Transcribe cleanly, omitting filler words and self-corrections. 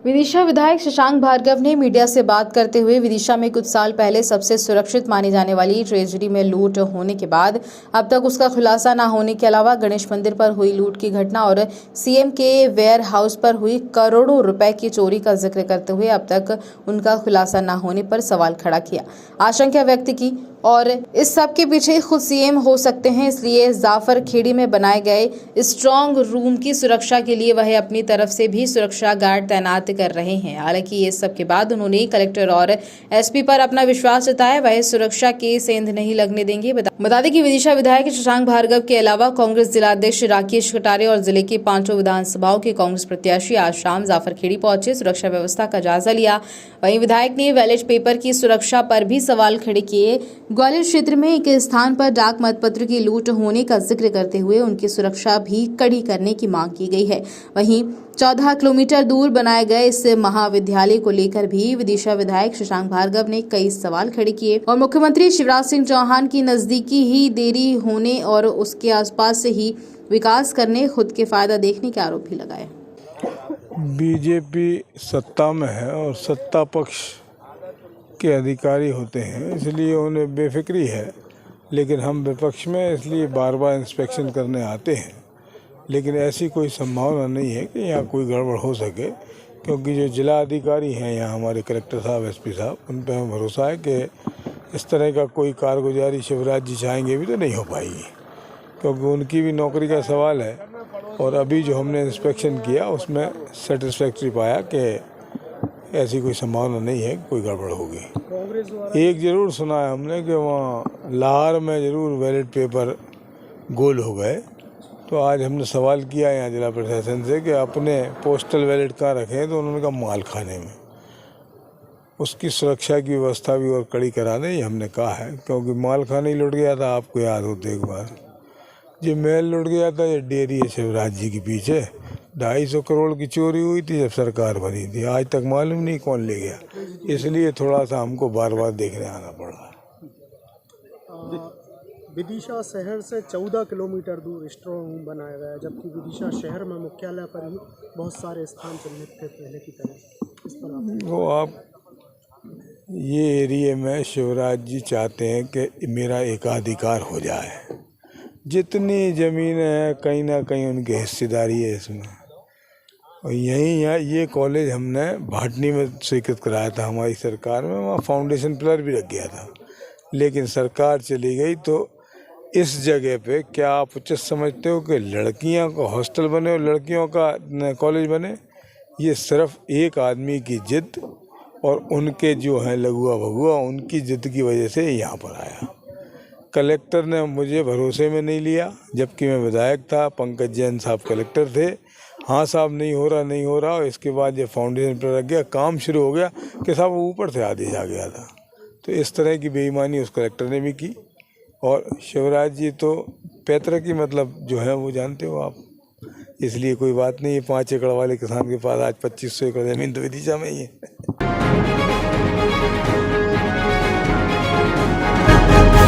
विदिशा विधायक शशांक भार्गव ने मीडिया से बात करते हुए विदिशा में कुछ साल पहले सबसे सुरक्षित मानी जाने वाली ट्रेजरी में लूट होने के बाद अब तक उसका खुलासा न होने के अलावा गणेश मंदिर पर हुई लूट की घटना और सीएम के वेयर हाउस पर हुई करोड़ों रुपए की चोरी का जिक्र करते हुए अब तक उनका खुलासा न होने पर सवाल खड़ा किया, आशंका व्यक्त की और इस सब के पीछे खुद सीएम हो सकते हैं, इसलिए जाफर खेड़ी में बनाए गए स्ट्रांग रूम की सुरक्षा के लिए वह अपनी तरफ से भी सुरक्षा गार्ड तैनात कर रहे हैं। हालांकि ये सब के बाद उन्होंने कलेक्टर और एसपी पर अपना विश्वास जताया, वह सुरक्षा के सेंध नहीं लगने देंगे। बता दें कि विदिशा विधायक शशांक भार्गव के अलावा कांग्रेस जिलाध्यक्ष राकेश कटारे और जिले की 5 विधानसभाओं के कांग्रेस प्रत्याशी आज शाम जाफर खेड़ी पहुंचे, सुरक्षा व्यवस्था का जायजा लिया। वहीं विधायक ने बैलेट पेपर की सुरक्षा पर भी सवाल खड़े किए। ग्वालियर क्षेत्र में एक स्थान पर डाक मतपत्र की लूट होने का जिक्र करते हुए उनकी सुरक्षा भी कड़ी करने की मांग की गई है। वहीं 14 किलोमीटर दूर बनाए गए इस महाविद्यालय को लेकर भी विदिशा विधायक शशांक भार्गव ने कई सवाल खड़े किए और मुख्यमंत्री शिवराज सिंह चौहान की नजदीकी ही देरी होने और उसके आसपास से ही विकास करने, खुद के फायदा देखने के आरोप भी लगाए। बीजेपी सत्ता में है और सत्ता पक्ष के अधिकारी होते हैं, इसलिए उन्हें बेफिक्री है, लेकिन हम विपक्ष में इसलिए बार बार इंस्पेक्शन करने आते हैं। लेकिन ऐसी कोई संभावना नहीं है कि यहाँ कोई गड़बड़ हो सके, क्योंकि जो जिला अधिकारी हैं यहाँ हमारे कलेक्टर साहब, एसपी साहब, उन पर हमें भरोसा है कि इस तरह का कोई कारगुजारी शिवराज जी चाहेंगे भी तो नहीं हो पाएगी, क्योंकि उनकी भी नौकरी का सवाल है। और अभी जो हमने इंस्पेक्शन किया उसमें सेटिस्फैक्ट्री पाया कि ऐसी कोई संभावना नहीं है, कोई गड़बड़ होगी। एक ज़रूर सुना है हमने कि वहाँ लाहौर में ज़रूर बैलेट पेपर गोल हो गए, तो आज हमने सवाल किया यहाँ जिला प्रशासन से कि अपने पोस्टल बैलेट कहाँ रखें, तो उन्होंने कहा माल खाने में। उसकी सुरक्षा की व्यवस्था भी और कड़ी करा दें, ये हमने कहा है, क्योंकि माल खाने ही लुट गया था, आपको याद हो तो एक बार ये महल लुट गया था, ये डेयरी है शिवराज जी के पीछे 250 करोड़ की चोरी हुई थी जब सरकार बनी थी, आज तक मालूम नहीं कौन ले गया, इसलिए थोड़ा सा हमको बार बार देखने आना पड़ रहा है। विदिशा शहर से 14 किलोमीटर दूर स्ट्रांग रूम बनाया गया है, जबकि विदिशा शहर में मुख्यालय पर ही बहुत सारे स्थान चिन्हित थे पहले की तरह। इस पर वो आप ये एरिया में शिवराज जी चाहते हैं कि मेरा एकाधिकार हो जाए, जितनी ज़मीनें हैं कहीं ना कहीं उनकी हिस्सेदारी है इसमें। और यहाँ ये कॉलेज हमने भाटनी में स्वीकृत कराया था हमारी सरकार में, वहाँ फाउंडेशन पिलर भी रख गया था, लेकिन सरकार चली गई। तो इस जगह पे क्या आप उचित समझते हो कि लड़कियों का हॉस्टल बने और लड़कियों का कॉलेज बने? ये सिर्फ एक आदमी की जिद और उनके जो हैं लगुआ भगुआ, उनकी जिद की वजह से यहाँ पर आया। कलेक्टर ने मुझे भरोसे में नहीं लिया, जबकि मैं विधायक था, पंकज जैन साहब कलेक्टर थे। हाँ साहब नहीं हो रहा, और इसके बाद जब फाउंडेशन पर रख गया, काम शुरू हो गया कि साहब वो ऊपर से आदेश आ गया था। तो इस तरह की बेईमानी उस कलेक्टर ने भी की। और शिवराज जी तो पैतृक की मतलब जो है वो जानते हो आप, इसलिए कोई बात नहीं है। 5 एकड़ वाले किसान के पास आज 2500 एकड़ ज़मीन तो विदिशा में ही है।